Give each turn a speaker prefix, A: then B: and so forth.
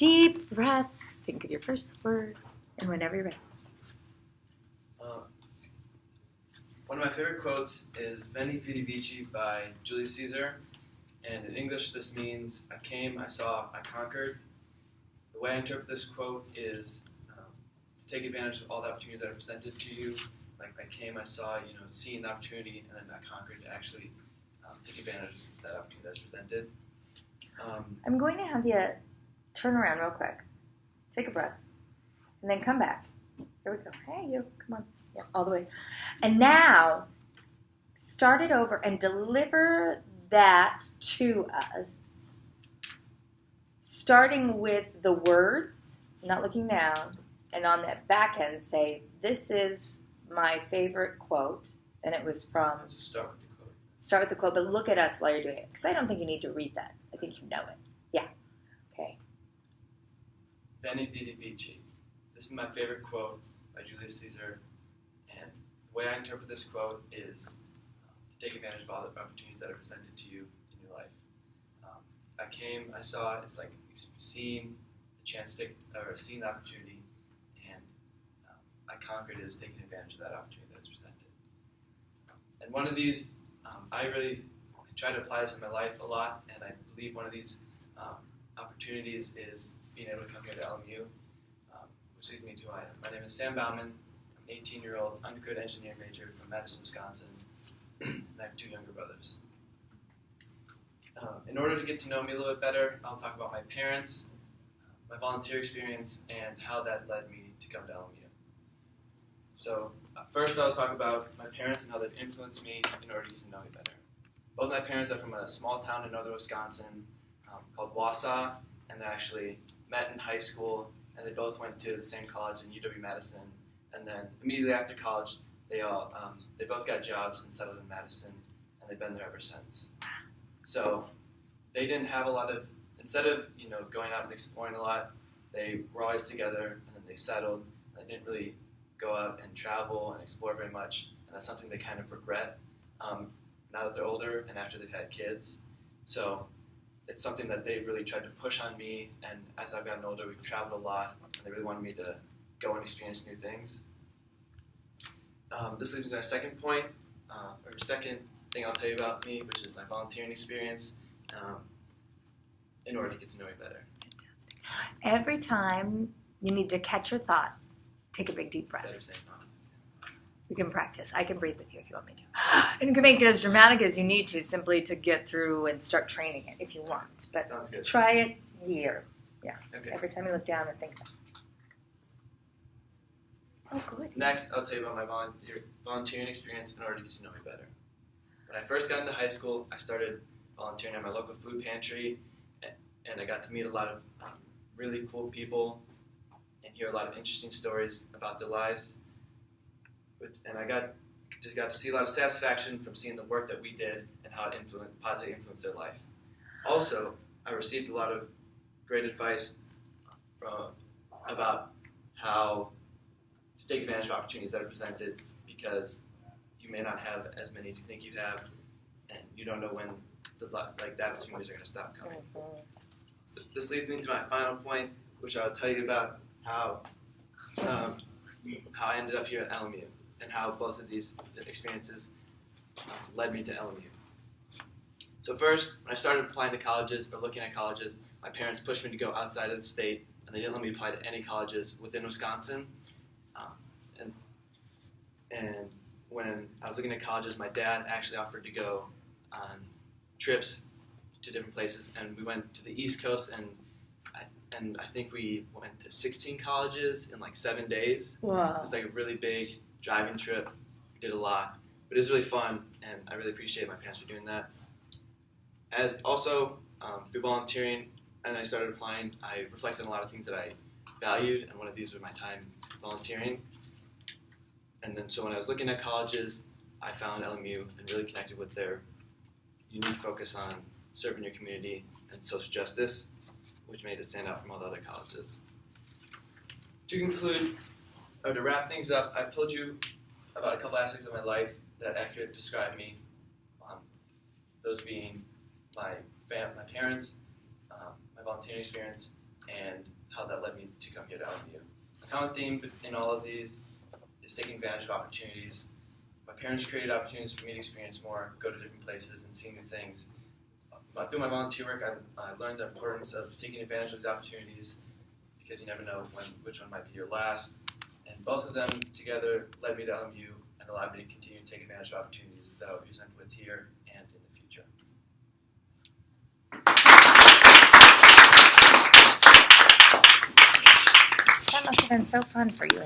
A: deep breath. Think of your first word, and whenever you're ready.
B: One of my favorite quotes is Veni Vidi Vici by Julius Caesar. And in English, this means, I came, I saw, I conquered. The way I interpret this quote is to take advantage of all the opportunities that are presented to you. Like I came, I saw, seeing the opportunity, and then I conquered to actually take advantage of that opportunity that's presented.
A: I'm going to have you turn around real quick. Take a breath. And then come back. Here we go. Hey, you. Come on. Yeah, all the way. And now, start it over and deliver that to us. Starting with the words, not looking down, and on that back end say, this is my favorite quote. And it was from...
B: Let's just start with the quote.
A: Start with the quote, but look at us while you're doing it. Because I don't think you need to read that. I think you know it. Yeah. Okay.
B: Veni Vidi Vici. This is my favorite quote by Julius Caesar. And the way I interpret this quote is to take advantage of all the opportunities that are presented to you in your life. I came, I saw it. It's like seeing the chance to seeing the opportunity, and I conquered it as taking advantage of that opportunity that is presented. And one of these, I try to apply this in my life a lot, and I believe one of these opportunities is being able to come here to LMU, which leads me to who I am. My name is Sam Bauman. I'm an 18-year-old undergrad engineering major from Madison, Wisconsin, and I have two younger brothers. In order to get to know me a little bit better, I'll talk about my parents, my volunteer experience, and how that led me to come to LMU. So first I'll talk about my parents and how they've influenced me in order to get to know me better. Both my parents are from a small town in northern Wisconsin called Wausau, and they actually met in high school, and they both went to the same college in UW-Madison. And then immediately after college, they both got jobs and settled in Madison, and they've been there ever since. So they didn't have a lot of, instead of going out and exploring a lot, they were always together, and then they settled. And they didn't really go out and travel and explore very much, and that's something they kind of regret now that they're older and after they've had kids. So it's something that they've really tried to push on me, and as I've gotten older, we've traveled a lot, and they really wanted me to go and experience new things. This leads me to my second point, or second thing I'll tell you about me, which is my volunteering experience, in order to get to know me better.
A: Every time you need to catch your thought, take a big deep breath. You can practice. I can breathe with you if you want me to. And you can make it as dramatic as you need to, simply to get through and start training it if you want. But
B: sounds good.
A: Try it here. Yeah.
B: Okay.
A: Every time you look down and think. Oh, good.
B: Next, I'll tell you about my volunteering experience in order to get to know me better. When I first got into high school, I started volunteering at my local food pantry, and I got to meet a lot of really cool people and hear a lot of interesting stories about their lives. And I got to see a lot of satisfaction from seeing the work that we did and how it positively influenced their life. Also, I received a lot of great advice about how to take advantage of opportunities that are presented, because you may not have as many as you think you have, and you don't know when the opportunities are going to stop coming. So this leads me to my final point, which I'll tell you about how I ended up here at LMU, and how both of these experiences led me to LMU. So first, when I started applying to colleges or looking at colleges, my parents pushed me to go outside of the state, and they didn't let me apply to any colleges within Wisconsin. And when I was looking at colleges, my dad actually offered to go on trips to different places, and we went to the East Coast, and I think we went to 16 colleges in like 7 days.
A: Wow.
B: It was like a really big driving trip. We did a lot, but it was really fun, and I really appreciate my parents for doing that. As also, through volunteering, and I started applying, I reflected on a lot of things that I valued, and one of these was my time volunteering. And then so when I was looking at colleges, I found LMU and really connected with their unique focus on serving your community and social justice, which made it stand out from all the other colleges. To conclude, or to wrap things up, I've told you about a couple aspects of my life that accurately describe me, those being my parents, my volunteering experience, and how that led me to come here to LMU. A common theme in all of these is taking advantage of opportunities. My parents created opportunities for me to experience more, go to different places, and see new things. Through my volunteer work, I learned the importance of taking advantage of these opportunities because you never know which one might be your last. And both of them together led me to LMU and allowed me to continue to take advantage of opportunities that I'll be presented with here and in the future.
A: That must have been so fun for you.